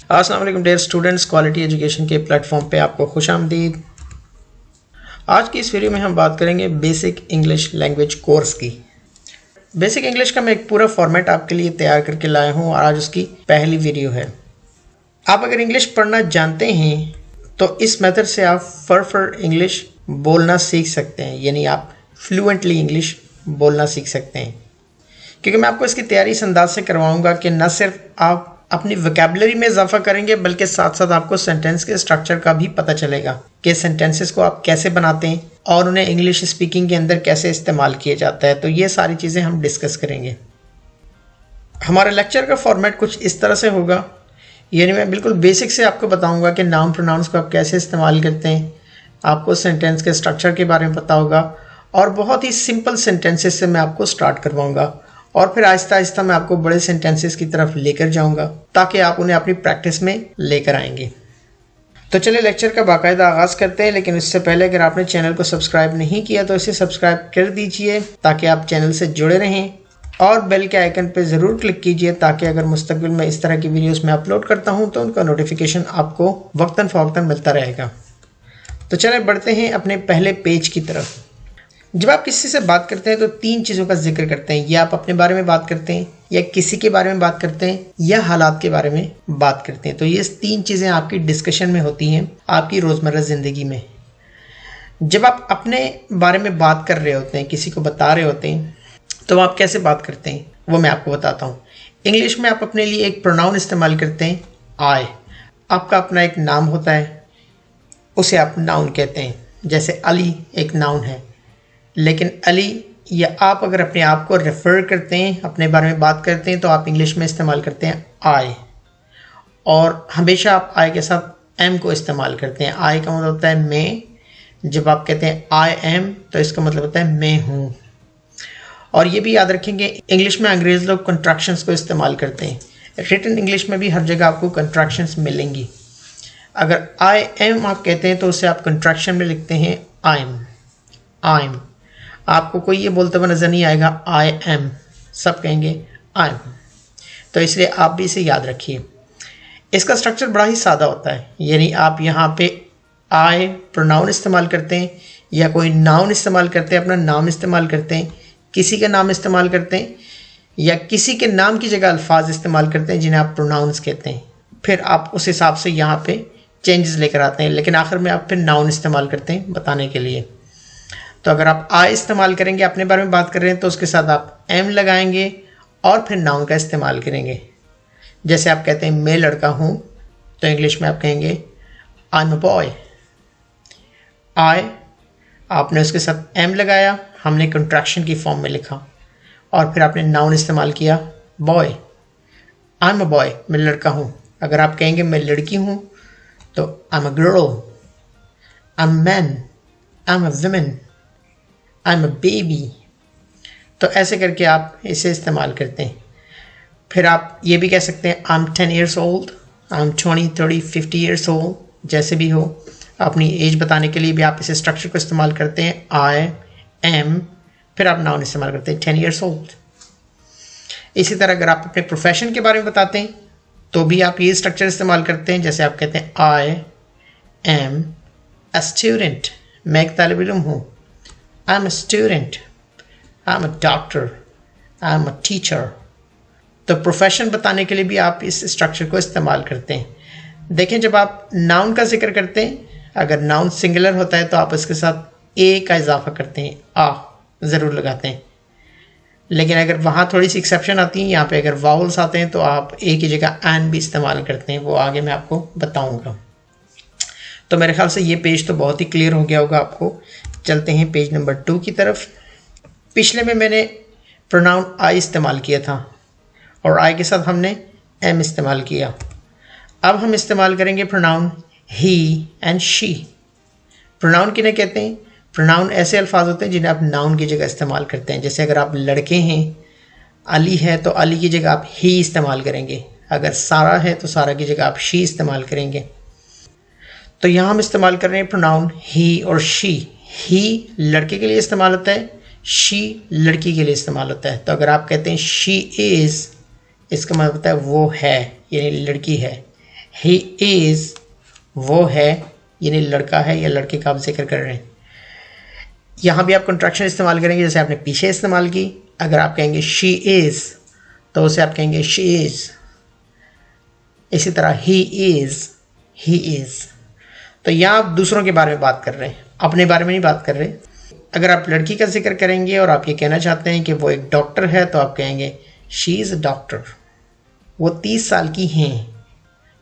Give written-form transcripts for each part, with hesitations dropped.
अस्सलाम वालेकुम dear students, quality education के प्लेटफॉर्म पे आपको खुशामदीद। आज की इस वीडियो में हम बात करेंगे बेसिक इंग्लिश लैंग्वेज कोर्स की। बेसिक इंग्लिश का मैं एक पूरा फॉर्मेट आपके लिए तैयार करके लाया हूँ और आज उसकी पहली वीडियो है। आप अगर इंग्लिश पढ़ना जानते हैं तो इस मेथड से आप फर इंग्लिश बोलना सीख सकते हैं, यानी आप फ्लुएंटली इंग्लिश बोलना सीख सकते हैं। क्योंकि मैं आपको इसकी तैयारी इस अंदाज से करवाऊंगा कि न सिर्फ आप अपनी वोकैबुलरी में इजाफा करेंगे बल्कि साथ साथ आपको सेंटेंस के स्ट्रक्चर का भी पता चलेगा कि सेंटेंसेस को आप कैसे बनाते हैं और उन्हें इंग्लिश स्पीकिंग के अंदर कैसे इस्तेमाल किया जाता है। तो ये सारी चीज़ें हम डिस्कस करेंगे। हमारे लेक्चर का फॉर्मेट कुछ इस तरह से होगा, यानी मैं बिल्कुल बेसिक से आपको बताऊंगा कि नाउन प्रोनाउंस को आप कैसे इस्तेमाल करते हैं, आपको सेंटेंस के स्ट्रक्चर के बारे में पता होगा और बहुत ही सिंपल सेंटेंसेस से मैं आपको स्टार्ट करवाऊंगा और फिर आहिस्ता आहिस्ता मैं आपको बड़े सेंटेंसेस की तरफ लेकर जाऊंगा ताकि आप उन्हें अपनी प्रैक्टिस में लेकर आएंगे। तो चलिए लेक्चर का बाकायदा आगाज़ करते हैं, लेकिन इससे पहले अगर आपने चैनल को सब्सक्राइब नहीं किया तो इसे सब्सक्राइब कर दीजिए ताकि आप चैनल से जुड़े रहें और बेल के आइकन पर ज़रूर क्लिक कीजिए ताकि अगर मुस्तकबिल में इस तरह की वीडियोस में अपलोड करता हूँ तो उनका नोटिफिकेशन आपको वक्तन फ़वक्तन मिलता रहेगा। तो चलिए बढ़ते हैं अपने पहले पेज की तरफ। जब आप किसी से बात करते हैं तो तीन चीज़ों का जिक्र करते हैं, या आप अपने बारे में बात करते हैं, या किसी के बारे में बात करते हैं, या हालात के बारे में बात करते हैं। तो ये तीन चीज़ें आपकी डिस्कशन में होती हैं आपकी रोज़मर्रा ज़िंदगी में। जब आप अपने बारे में बात कर रहे होते हैं, किसी को बता रहे होते हैं, तो आप कैसे बात करते हैं वो मैं आपको बताता हूँ। इंग्लिश में आप अपने लिए एक प्रोनाउन इस्तेमाल करते हैं आई। आपका अपना एक नाम होता है, उसे आप नाउन कहते हैं। जैसे अली एक नाउन है, लेकिन अली या आप अगर अपने आप को रेफ़र करते हैं, अपने बारे में बात करते हैं, तो आप इंग्लिश में इस्तेमाल करते हैं आई। और हमेशा आप आई के साथ एम को इस्तेमाल करते हैं। आई का मतलब होता है मैं। जब आप कहते हैं आई एम तो इसका मतलब होता है मैं हूँ। और ये भी याद रखेंगे इंग्लिश में अंग्रेज़ लोग कंट्रैक्शंस को इस्तेमाल करते हैं। रिटन इंग्लिश में भी हर जगह आपको कंट्रैक्शंस मिलेंगी। अगर आई एम आप कहते हैं तो उसे आप कंट्रैक्शन में लिखते हैं आई एम। I am. आपको कोई ये बोलते हुए नज़र नहीं आएगा आई एम, सब कहेंगे आई एम। तो इसलिए आप भी इसे याद रखिए। इसका स्ट्रक्चर बड़ा ही सादा होता है, यानी आप यहाँ पे आई प्रोनाउन इस्तेमाल करते हैं या कोई नाउन इस्तेमाल करते हैं, अपना नाम इस्तेमाल करते हैं, किसी का नाम इस्तेमाल करते हैं या किसी के नाम की जगह अल्फाज इस्तेमाल करते हैं जिन्हें आप प्रोनाउंस कहते हैं। फिर आप उस हिसाब से यहाँ पे चेंजेस लेकर आते हैं, लेकिन आखिर में आप फिर नाउन इस्तेमाल करते हैं बताने के लिए। तो अगर आप आई इस्तेमाल करेंगे, अपने बारे में बात कर रहे हैं, तो उसके साथ आप एम लगाएंगे और फिर नाउन का इस्तेमाल करेंगे। जैसे आप कहते हैं मैं लड़का हूँ, तो इंग्लिश में आप कहेंगे आई एम अ बॉय। आई आपने उसके साथ एम लगाया, हमने कंट्रैक्शन की फॉर्म में लिखा और फिर आपने नाउन इस्तेमाल किया boy. I am a boy, मैं लड़का हूँ। अगर आप कहेंगे मैं लड़की हूँ तो I am a girl, I am man, I am a women, I am a baby. तो ऐसे करके आप इसे इस्तेमाल करते हैं। फिर आप ये भी कह सकते हैं I am 10 years old, I am 20, 30, 50 years old, जैसे भी हो। अपनी एज बताने के लिए भी आप इसे स्ट्रक्चर को इस्तेमाल करते हैं आई एम, फिर आप नाउन इस्तेमाल करते हैं 10 years old। इसी तरह अगर आप अपने प्रोफेशन के बारे में बताते हैं तो भी आप ये स्ट्रक्चर इस्तेमाल करते हैं। जैसे आप कहते हैं आई एम अ स्टूडेंट, मैं एक तालिब इल्म हूँ। I am a student, I am a doctor, I am a teacher. तो प्रोफेशन बताने के लिए भी आप इस स्ट्रक्चर को इस्तेमाल करते हैं। देखें, जब आप नाउन का जिक्र करते हैं, अगर नाउन सिंगुलर होता है तो आप इसके साथ ए का इजाफा करते हैं, आ ज़रूर लगाते हैं। लेकिन अगर वहाँ थोड़ी सी एक्सेप्शन आती है, यहाँ पे अगर वावल्स आते हैं तो आप ए की जगह एन भी इस्तेमाल करते हैं। वो आगे मैं आपको बताऊँगा। तो मेरे ख्याल से ये पेज तो बहुत ही क्लियर हो गया होगा आपको। चलते हैं पेज नंबर 2 की तरफ। पिछले में मैंने प्रोनाउन आई इस्तेमाल किया था और आई के साथ हमने एम इस्तेमाल किया। अब हम इस्तेमाल करेंगे pronoun he and she. Pronoun किन्हें कहते हैं? प्रोनाउन ऐसे अल्फाज होते हैं जिन्हें आप नाउन की जगह इस्तेमाल करते हैं। जैसे अगर आप लड़के हैं, अली है, तो अली की जगह आप ही इस्तेमाल करेंगे। अगर सारा है तो सारा की जगह आप शी इस्तेमाल करेंगे। तो यहाँ हम इस्तेमाल कर रहे हैं प्रोनाउन ही और शी। ही लड़के के लिए इस्तेमाल होता है, शी लड़की के लिए इस्तेमाल होता है। तो अगर आप कहते हैं शी इज़, इसका मतलब होता है वो है, यानी लड़की है। ही इज़ वो है, यानी लड़का है या लड़के का आप जिक्र कर रहे हैं। यहाँ भी आप कंट्रैक्शन इस्तेमाल करेंगे जैसे आपने पीछे इस्तेमाल की। अगर आप कहेंगे शी इज़ तो उसे आप कहेंगे शी इज़। इसी तरह ही इज़। तो यहाँ आप दूसरों के बारे में बात कर रहे हैं, अपने बारे में नहीं बात कर रहे। अगर आप लड़की का जिक्र करेंगे और आप ये कहना चाहते हैं कि वो एक डॉक्टर है तो आप कहेंगे शी इज़ अ डॉक्टर। वो 30 साल की हैं,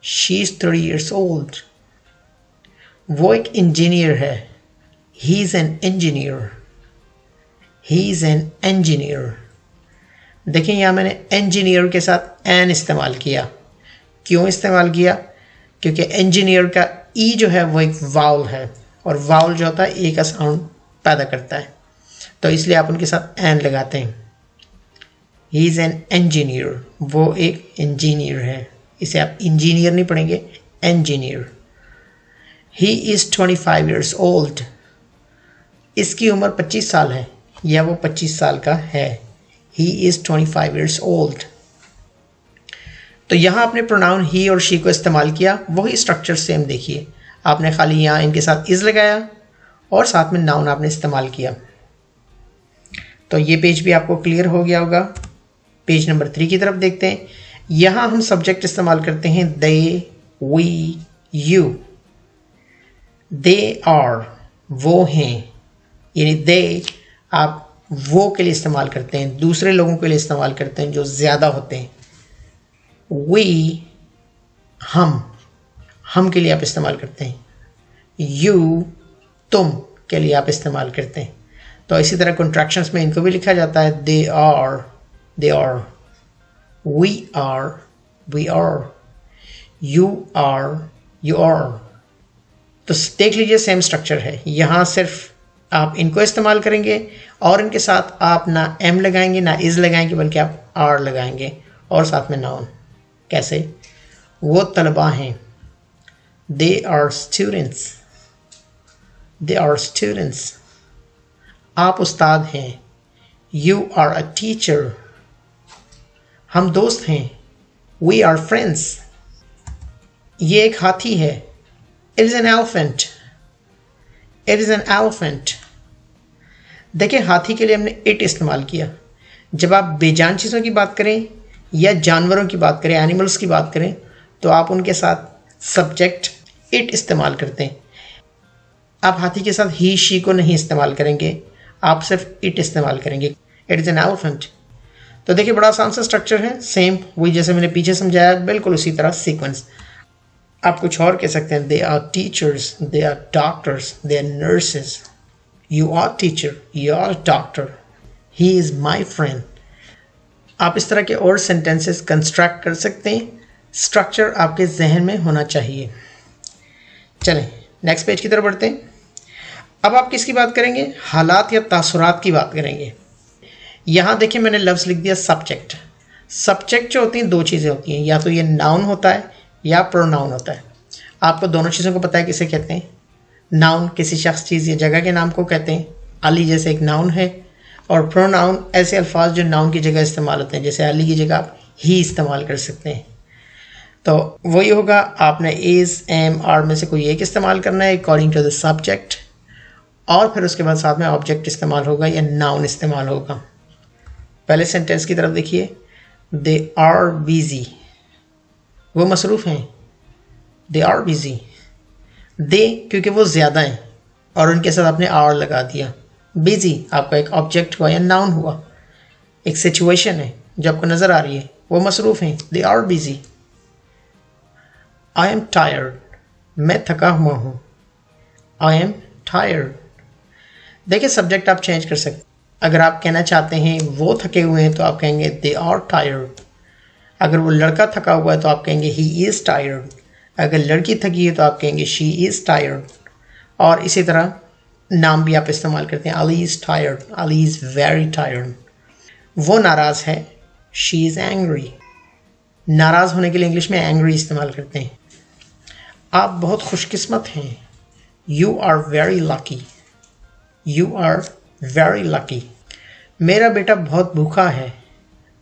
शी इज़ 30 years old। वो एक इंजीनियर है, he is an engineer. He is an engineer. देखिए यहाँ मैंने इंजीनियर के साथ एन इस्तेमाल किया। क्यों इस्तेमाल किया? क्योंकि इंजीनियर का ई जो है वो एक वाउल है, और वाउल जो होता है ए का साउंड पैदा करता है, तो इसलिए आप उनके साथ एन लगाते हैं। ही इज़ एन इंजीनियर, वो एक इंजीनियर है। इसे आप इंजीनियर नहीं पढ़ेंगे, engineer. He is 25 years old। इसकी उम्र 25 साल है या वो 25 साल का है। He is 25 years old। तो यहाँ आपने प्रोनाउन ही और शी को इस्तेमाल किया, वही स्ट्रक्चर सेम देखिए। आपने खाली यहाँ इनके साथ इज़ लगाया और साथ में नाउन आपने इस्तेमाल किया। तो ये पेज भी आपको क्लियर हो गया होगा। पेज नंबर 3 की तरफ देखते हैं। यहाँ हम सब्जेक्ट इस्तेमाल करते हैं दे, वी, यू। दे आर वो हैं, यानी दे आप वो के लिए इस्तेमाल करते हैं, दूसरे लोगों के लिए इस्तेमाल करते हैं जो ज़्यादा होते हैं। वी हम के लिए आप इस्तेमाल करते हैं। यू तुम के लिए आप इस्तेमाल करते हैं। तो इसी तरह कॉन्ट्रैक्शंस में इनको भी लिखा जाता है they are, we are, you are. तो देख लीजिए सेम स्ट्रक्चर है। यहाँ सिर्फ आप इनको इस्तेमाल करेंगे और इनके साथ आप ना एम लगाएंगे ना इज़ लगाएंगे, बल्कि आप आर लगाएंगे और साथ में नाउन। कैसे? वो तलबा हैं, दे आर स्टूडेंट्स। आप उस्ताद हैं, यू आर अ टीचर। हम दोस्त हैं, वी आर फ्रेंड्स। ये एक हाथी है, इट इज़ एन एलिफेंट। देखिए हाथी के लिए हमने इट इस्तेमाल किया। जब आप बेजान चीज़ों की बात करें या जानवरों की बात करें, एनिमल्स की बात करें, तो आप उनके साथ सब्जेक्ट इट इस्तेमाल करते हैं। आप हाथी के साथ ही शी को नहीं इस्तेमाल करेंगे, आप सिर्फ इट इस्तेमाल करेंगे। It is an elephant. तो देखिए बड़ा आसान सा स्ट्रक्चर है, सेम वही जैसे मैंने पीछे समझाया, बिल्कुल उसी तरह सीक्वेंस। आप कुछ और कह सकते हैं, they are teachers, they are doctors, they are nurses. You are teacher, you are doctor, he is my friend. आप इस तरह के और सेंटेंसेस कंस्ट्रक्ट कर सकते हैं। स्ट्रक्चर आपके जहन में होना चाहिए। चलें नेक्स्ट पेज की तरफ बढ़ते हैं। अब आप किसकी बात करेंगे? हालात या तासुरात की बात करेंगे। यहाँ देखिए मैंने लफ्ज़ लिख दिया सब्जेक्ट। सब्जेक्ट जो होती हैं दो चीज़ें होती हैं, या तो ये नाउन होता है या प्रोनाउन होता है। आपको दोनों चीज़ों को पता है किसे कहते हैं। नाउन किसी शख्स, चीज़ या जगह के नाम को कहते हैं, अली जैसे एक नाउन है। और प्रोनाउन ऐसे अल्फाज जो नाउन की जगह इस्तेमाल होते हैं, जैसे अली की जगह आप ही इस्तेमाल कर सकते हैं। तो वही होगा, आपने इज़, एम, आर में से कोई एक इस्तेमाल करना है अकॉर्डिंग टू द सब्जेक्ट, और फिर उसके बाद साथ में ऑब्जेक्ट इस्तेमाल होगा या नाउन इस्तेमाल होगा। पहले सेंटेंस की तरफ देखिए, दे आर बिजी, वो मसरूफ़ हैं, दे आर बिजी। दे क्योंकि वो ज़्यादा हैं और उनके साथ आपने आर लगा दिया। बिजी आपका एक ऑब्जेक्ट हुआ या नाउन हुआ, एक सिचुएशन है जो आपको नज़र आ रही है। वो मसरूफ़ हैं, they are busy. I am tired, मैं थका हुआ हूँ, आई एम टायर्ड। देखिए सब्जेक्ट आप चेंज कर सकते। अगर आप कहना चाहते हैं वो थके हुए हैं तो आप कहेंगे दे आर टायर्ड। अगर वो लड़का थका हुआ है तो आप कहेंगे ही इज़ टायर्ड। अगर लड़की थकी है तो आप कहेंगे शी इज़ टायर्ड। और इसी तरह नाम भी आप इस्तेमाल करते हैं, Ali is tired, Ali is very tired. वो नाराज़ है, शी इज़ एंग्री। नाराज़ होने के लिए इंग्लिश में एंग्री इस्तेमाल करते हैं। आप बहुत खुशकिस्मत हैं, you are very lucky, you are very lucky. मेरा बेटा बहुत भूखा है,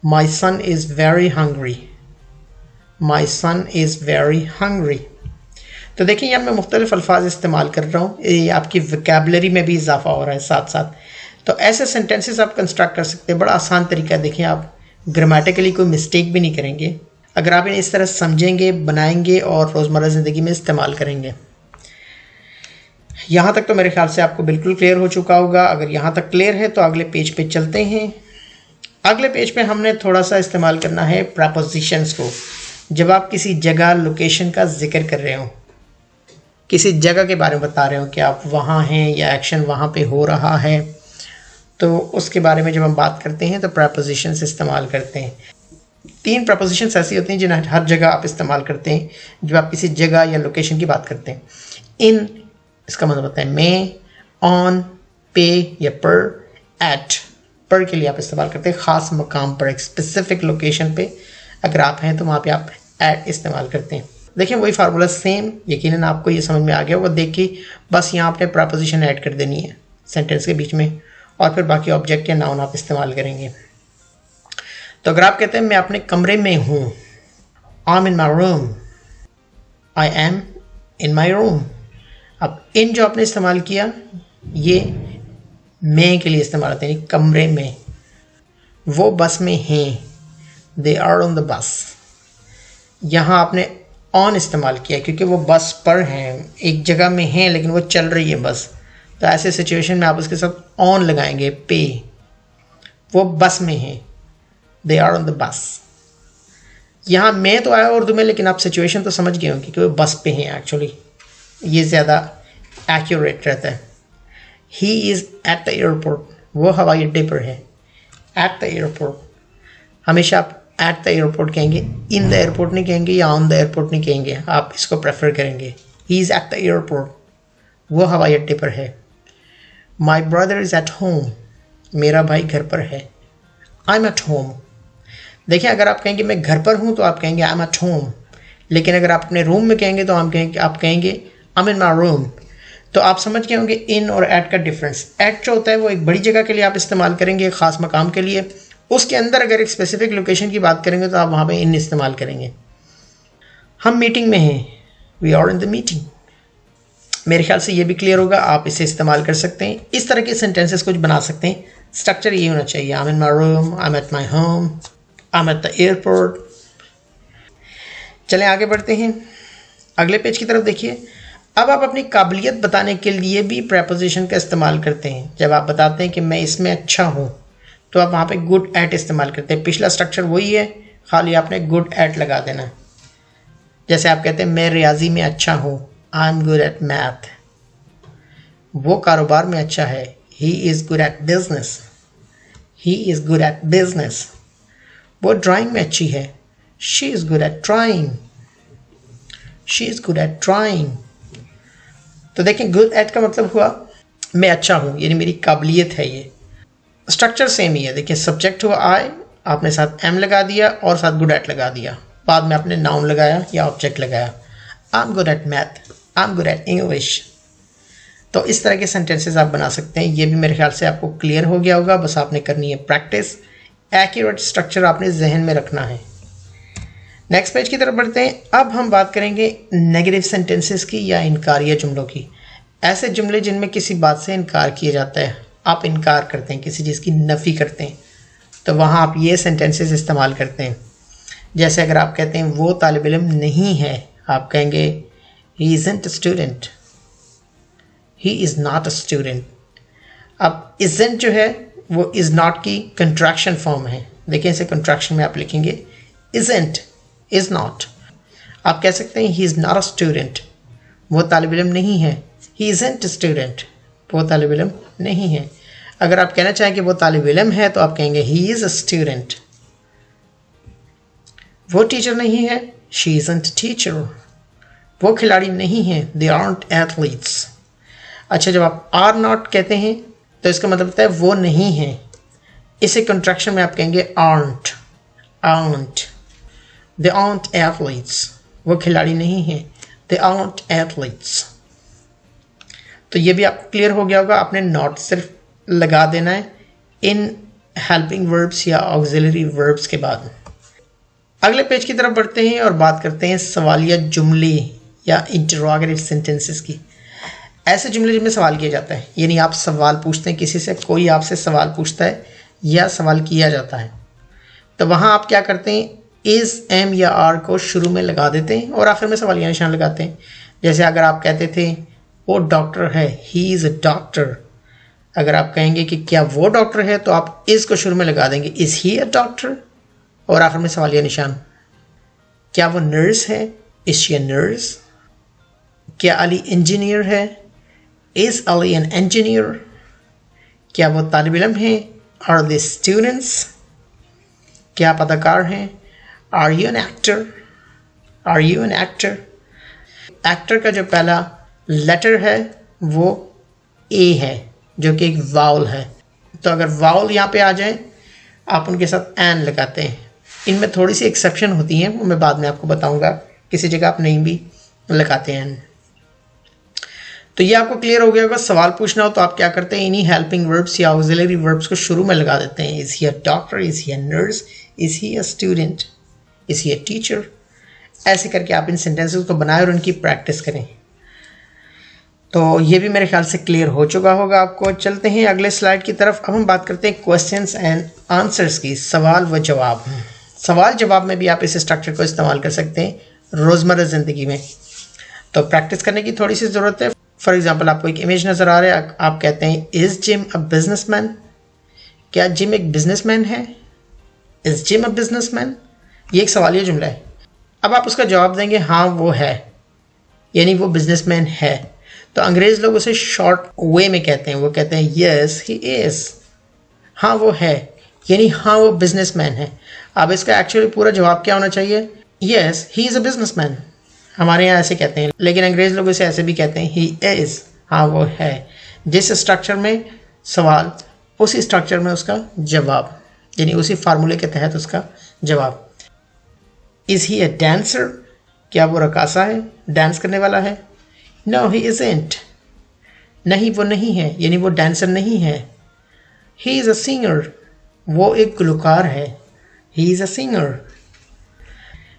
my son is very hungry, my son is very hungry. तो देखिए यहाँ मैं मुख्तलिफ अल्फाज इस्तेमाल कर रहा हूँ, ये आपकी वोकैबुलरी में भी इजाफा हो रहा है साथ साथ। तो ऐसे सेंटेंसेस आप कंस्ट्रक्ट कर सकते हैं, बड़ा आसान तरीका है। देखिए आप ग्रामेटिकली कोई मिस्टेक भी नहीं करेंगे अगर आप इन्हें इस तरह समझेंगे, बनाएंगे और रोज़मर्रा ज़िंदगी में इस्तेमाल करेंगे। यहाँ तक तो मेरे ख्याल से आपको बिल्कुल क्लियर हो चुका होगा। अगर यहाँ तक क्लियर है तो अगले पेज पे चलते हैं। अगले पेज पे हमने थोड़ा सा इस्तेमाल करना है प्रपोजिशंस को। जब आप किसी जगह, लोकेशन का जिक्र कर रहे हो, किसी जगह के बारे में बता रहे हो कि आप वहाँ हैं या एक्शन वहाँ पे हो रहा है, तो उसके बारे में जब हम बात करते हैं तो प्रपोजिशंस इस्तेमाल करते हैं। 3 प्रपोजिशंस ऐसी होती हैं जिन्हें हर जगह आप इस्तेमाल करते हैं जब आप किसी जगह या लोकेशन की बात करते हैं। इन, इसका मतलब होता है में, ऑन, पे या पर, एट। पर के लिए आप इस्तेमाल करते हैं ख़ास मकाम पर, एक स्पेसिफिक लोकेशन पे अगर आप हैं तो वहाँ पे आप एट इस्तेमाल करते हैं। देखिए वही फार्मूला सेम, यकीनन आपको ये समझ में आ गया होगा। देखिए बस यहाँ आपने प्रपोजिशन ऐड कर देनी है सेंटेंस के बीच में, और फिर बाकी ऑब्जेक्ट या नाउन आप इस्तेमाल करेंगे। तो अगर आप कहते हैं मैं अपने कमरे में हूँ, I M in my room, I am in my room. अब इन जो आपने इस्तेमाल किया ये में के लिए इस्तेमाल होते हैं, कमरे में। वो बस में हैं, they are on the bus. यहाँ आपने ऑन इस्तेमाल किया क्योंकि वो बस पर हैं, एक जगह में हैं लेकिन वो चल रही है बस। तो ऐसे सिचुएशन में आप उसके साथ ऑन लगाएंगे, पे। वो बस में हैं, they are on the bus. यहाँ मैं तो आया उर्दू में, लेकिन आप सिचुएशन तो समझ गए होंगे कि वो बस पे हैं। एक्चुअली ये ज़्यादा एक्यूरेट रहता है। He is at the airport, वो हवाई अड्डे पर है। एट द एयरपोर्ट, हमेशा आप एट द एयरपोर्ट कहेंगे, इन द एयरपोर्ट नहीं कहेंगे या ऑन द एयरपोर्ट नहीं कहेंगे, आप इसको प्रेफर करेंगे। He is at the airport, वो हवाई अड्डे पर है। My brother is at home, मेरा भाई घर पर है। I am at home. देखिए अगर आप कहेंगे मैं घर पर हूँ तो आप कहेंगे आई एम एट होम, लेकिन अगर आप अपने रूम में कहेंगे तो आप कहेंगे I am in my room. तो आप समझ गए होंगे इन और एट का डिफरेंस। एट जो होता है वो एक बड़ी जगह के लिए आप इस्तेमाल करेंगे, ख़ास मकाम के लिए। उसके अंदर अगर एक स्पेसिफिक लोकेशन की बात करेंगे तो आप वहाँ पे इन इस्तेमाल करेंगे। हम मीटिंग में हैं, we are in the meeting. मेरे ख्याल से ये भी क्लियर होगा, आप इसे इस्तेमाल कर सकते हैं। इस तरह के सेंटेंसेस कुछ बना सकते हैं। स्ट्रक्चर ये होना चाहिए, I am in my room, I am at my home, I am at the airport. चलें आगे बढ़ते हैं, अगले पेज की तरफ देखिए। अब आप अपनी काबिलियत बताने के लिए भी प्रेपोजिशन का इस्तेमाल करते हैं। जब आप बताते हैं कि मैं इसमें अच्छा हूँ तो आप वहाँ पे गुड एट इस्तेमाल करते हैं। पिछला स्ट्रक्चर वही है, खाली आपने गुड एट लगा देना। जैसे आप कहते हैं मैं रियाजी में अच्छा हूँ, I am good at math. वो कारोबार में अच्छा है, he is good at business, he is good at business. वो ड्राइंग में अच्छी है, she is good at drawing, she is good at drawing. तो देखें गुड एट का मतलब हुआ मैं अच्छा हूँ, यानी मेरी काबिलियत है। ये स्ट्रक्चर सेम ही है। देखिए सब्जेक्ट हुआ आई, आपने साथ एम लगा दिया और साथ गुड एट लगा दिया, बाद में आपने नाउन लगाया या ऑब्जेक्ट लगाया। I am good at math, I am good at English. तो इस तरह के सेंटेंसेस आप बना सकते हैं। ये भी मेरे ख्याल से आपको क्लियर हो गया होगा, बस आपने करनी है प्रैक्टिस। एक्यूरेट स्ट्रक्चर आपने जहन में रखना है। नेक्स्ट पेज की तरफ बढ़ते हैं। अब हम बात करेंगे नेगेटिव सेंटेंसेस की या इनकारिया जुमलों की। ऐसे जुमले जिनमें किसी बात से इनकार किया जाता है, आप इनकार करते हैं, किसी चीज़ की नफ़ी करते हैं, तो वहाँ आप ये सेंटेंसेस इस्तेमाल करते हैं। जैसे अगर आप कहते हैं वो तालिब इल्म नहीं है, आप कहेंगे he isn't a student, he is not a student. अब इज़न्ट जो है वो इज़ नॉट की कंट्रैक्शन फॉर्म है। देखिए इसे कंट्रैक्शन में आप लिखेंगे इज़न्ट, इज़ नॉट। आप कह सकते हैं ही इज़ नॉट अ स्टूडेंट, वो तालिब इल्म नहीं है। ही इज़न्ट अ स्टूडेंट, वो तालिब इल्म नहीं है। अगर आप कहना चाहें कि वो तालिब इल्म है तो आप कहेंगे ही इज़ अ स्टूडेंट। वो टीचर नहीं है, शी इज़न्ट टीचर। वो खिलाड़ी नहीं है, दे आरंट एथलीट्स। अच्छा, जब आप आर नॉट कहते हैं तो इसका मतलब होता है वो नहीं है। इसे कंट्रैक्शन में आप कहेंगे aren't, aren't. They aren't athletes, वो खिलाड़ी नहीं है, दे आरंट एथलीट्स। तो ये भी आपको क्लियर हो गया होगा। आपने नॉट सिर्फ लगा देना है इन हेल्पिंग वर्ब्स या ऑक्सिलरी वर्ब्स के बाद। अगले पेज की तरफ बढ़ते हैं और बात करते हैं सवालिया जुमले या इंटरोगेटिव सेंटेंसेस की। ऐसे जुमले जिनमें सवाल किया जाता है, यानी आप सवाल पूछते हैं किसी से, कोई आपसे सवाल पूछता है या सवाल किया जाता है, तो वहाँ आप क्या करते हैं, इज़, एम या आर को शुरू में लगा देते हैं और आखिर में सवालिया निशान लगाते हैं। जैसे अगर आप कहते थे वो डॉक्टर है, ही इज़ अ डॉक्टर, अगर आप कहेंगे कि क्या वो डॉक्टर है तो आप इज़ को शुरू में लगा देंगे, इज़ ही अ डॉक्टर, और आखिर में सवालिया निशान। क्या वो नर्स है, इज़ शी अ नर्स। क्या अली इंजीनियर है, इज़ अली एन इंजीनियर। क्या वो तालिब इल्म है, आर दे स्टूडेंट्स। क्या आप अदाकार हैं, are you an actor, are you an actor. Actor का जो पहला लेटर है वो ए है, जो कि एक वाउल है, तो अगर वाउल यहाँ पे आ जाए आप उनके साथ एन लगाते हैं। इनमें थोड़ी सी एक्सेप्शन होती हैं, वो मैं बाद में आपको बताऊंगा, किसी जगह आप नहीं भी लगाते हैं। तो ये आपको क्लियर हो गया होगा। सवाल पूछना हो तो आप क्या करते हैं, इन्हीं हेल्पिंग वर्ब्स या ऑक्सिलरी वर्ब्स को शुरू में लगा देते हैं। Is he a doctor, is he a nurse, is he a student, is he a teacher. ऐसे करके आप इन सेंटेंसेस को बनाएं और उनकी प्रैक्टिस करें। तो ये भी मेरे ख्याल से क्लियर हो चुका होगा आपको। चलते हैं अगले स्लाइड की तरफ। अब हम बात करते हैं क्वेश्चंस एंड आंसर्स की, सवाल व जवाब। सवाल जवाब में भी आप इस स्ट्रक्चर को इस्तेमाल कर सकते हैं रोज़मर्रा ज़िंदगी में, तो प्रैक्टिस करने की थोड़ी सी ज़रूरत है। फॉर एग्जाम्पल आपको एक इमेज नज़र आ रहा है, आप कहते हैं इज़ जिम अ बिजनेसमैन, क्या जिम एक बिजनेसमैन है, इज़ जिम अ बिजनेसमैन। ये एक सवालिया जुमला है। अब आप उसका जवाब देंगे हाँ वो है, यानी वो बिजनेसमैन है। तो अंग्रेज़ लोग उसे शॉर्ट वे में कहते हैं, वो कहते हैं यस ही इज़, हाँ वो है, यानी हाँ वो बिजनेसमैन है। अब इसका एक्चुअली पूरा जवाब क्या होना चाहिए, yes he is a businessman. हमारे यहाँ ऐसे कहते हैं, लेकिन अंग्रेज़ लोग इसे ऐसे भी कहते हैं ही इज़, हाँ वो है। जिस स्ट्रक्चर में सवाल उसी स्ट्रक्चर में उसका जवाब, यानी उसी फार्मूले के तहत उसका जवाब। इज़ ही अ डांसर, क्या वो रकासा है, डांस करने वाला है। नो ही इज़न्ट, नहीं वो नहीं है, यानी वो डांसर नहीं है। ही इज़ अ सिंगर, वो एक गुलकार है, he is a singer.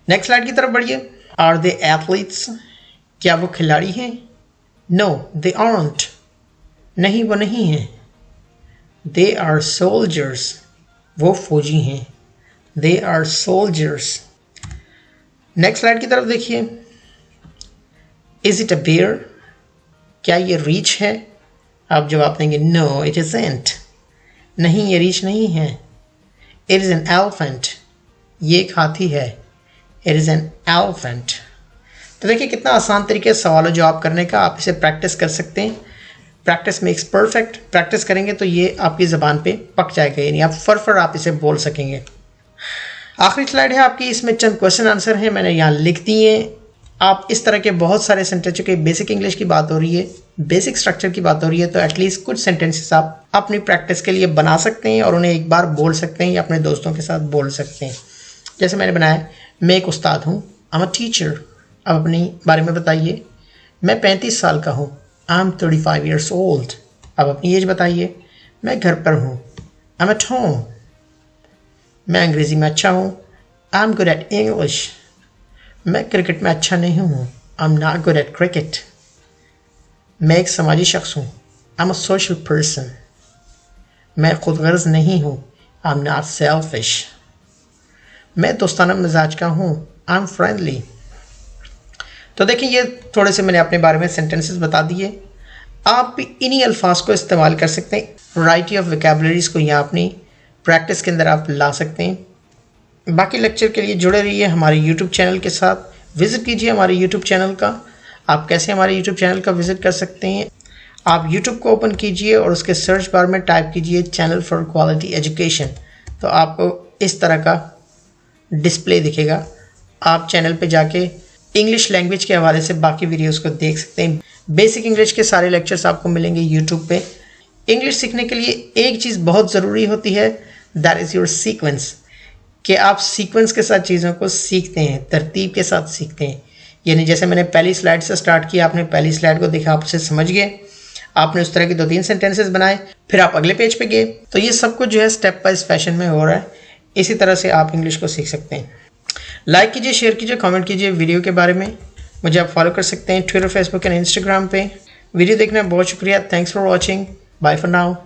Next slide की तरफ बढ़िए। आर दे एथलीट्स, क्या वो खिलाड़ी हैं। नो दे आरंट, नहीं वो नहीं हैं। दे आर सोल्जर्स, वो फौजी हैं, they are soldiers. Next slide की तरफ देखिए। इज़ इट अ बेयर, क्या ये रीछ है। आप जवाब देंगे नो इट इज़न्ट, नहीं ये रीछ नहीं है। इट इज़ एन एलिफेंट, ये एक हाथी है, इट इज़ एन एलिफेंट। तो देखिए कितना आसान तरीके से सवाल जवाब करने का, आप इसे प्रैक्टिस कर सकते हैं। प्रैक्टिस मेक्स परफेक्ट, प्रैक्टिस करेंगे तो ये आपकी ज़बान पे पक जाएगा, यानी आप फर आप इसे बोल सकेंगे। आखिरी स्लाइड है आपकी, इसमें चंद क्वेश्चन आंसर हैं, मैंने यहाँ लिख दिए। आप इस तरह के बहुत सारे सेंटेंस, के बेसिक इंग्लिश की बात हो रही है, बेसिक स्ट्रक्चर की बात हो रही है, तो एटलीस्ट कुछ सेंटेंसेस आप अपनी प्रैक्टिस के लिए बना सकते हैं और उन्हें एक बार बोल सकते हैं या अपने दोस्तों के साथ बोल सकते हैं। जैसे मैंने बनाया, मैं एक उस्ताद हूँ, आई एम अ टीचर। अब अपनी बारे में बताइए। मैं 35 साल का हूँ, आई एम 35 ईयर्स ओल्ड। अब अपनी एज बताइए। मैं घर पर हूँ, आई एम एट होम। मैं अंग्रेज़ी में अच्छा हूँ, I am good at English. मैं क्रिकेट में अच्छा नहीं हूँ, I am not good at cricket. मैं एक समाजी शख्स हूँ, I am a social person. मैं खुदगर्ज नहीं हूँ, आई एम नॉट सेल्फिश। मैं दोस्ताना मिजाज का हूँ, आई एम फ्रेंडली। तो देखिए ये थोड़े से मैंने अपने बारे में सेंटेंसेस बता दिए। आप भी इन्हीं अल्फाज को इस्तेमाल कर सकते हैं, वैरायटी ऑफ वोकैबुलरीज को यहाँ अपनी प्रैक्टिस के अंदर आप ला सकते हैं। बाकी लेक्चर के लिए जुड़े रहिए हमारे यूट्यूब चैनल के साथ, विज़िट कीजिए हमारे यूट्यूब चैनल का। आप कैसे हमारे यूट्यूब चैनल का विज़िट कर सकते हैं, आप यूट्यूब को ओपन कीजिए और उसके सर्च बार में टाइप कीजिए चैनल फॉर क्वालिटी एजुकेशन, तो आपको इस तरह का डिस्प्ले दिखेगा। आप चैनल पे जाके इंग्लिश लैंग्वेज के हवाले से बाकी वीडियोस को देख सकते हैं। बेसिक इंग्लिश के सारे लेक्चर्स आपको मिलेंगे यूट्यूब पे। इंग्लिश सीखने के लिए एक चीज़ बहुत ज़रूरी होती है, दैट इज़ योर सीक्वेंस, कि आप सीक्वेंस के साथ चीज़ों को सीखते हैं, तरतीब के साथ सीखते हैं। यानी जैसे मैंने पहली स्लाइड से स्टार्ट किया, आपने पहली स्लाइड को देखा, आप उसे समझ गए, आपने उस तरह के 2-3 सेंटेंसेस बनाए, फिर आप अगले पेज पे गए। तो ये सब कुछ जो है स्टेप बाय फैशन में हो रहा है। इसी तरह से आप इंग्लिश को सीख सकते हैं। लाइक कीजिए, शेयर कीजिए, कमेंट कीजिए वीडियो के बारे में। मुझे आप फॉलो कर सकते हैं ट्विटर, फेसबुक एंड इंस्टाग्राम पे। वीडियो देखने बहुत शुक्रिया। Thanks for watching. Bye for now.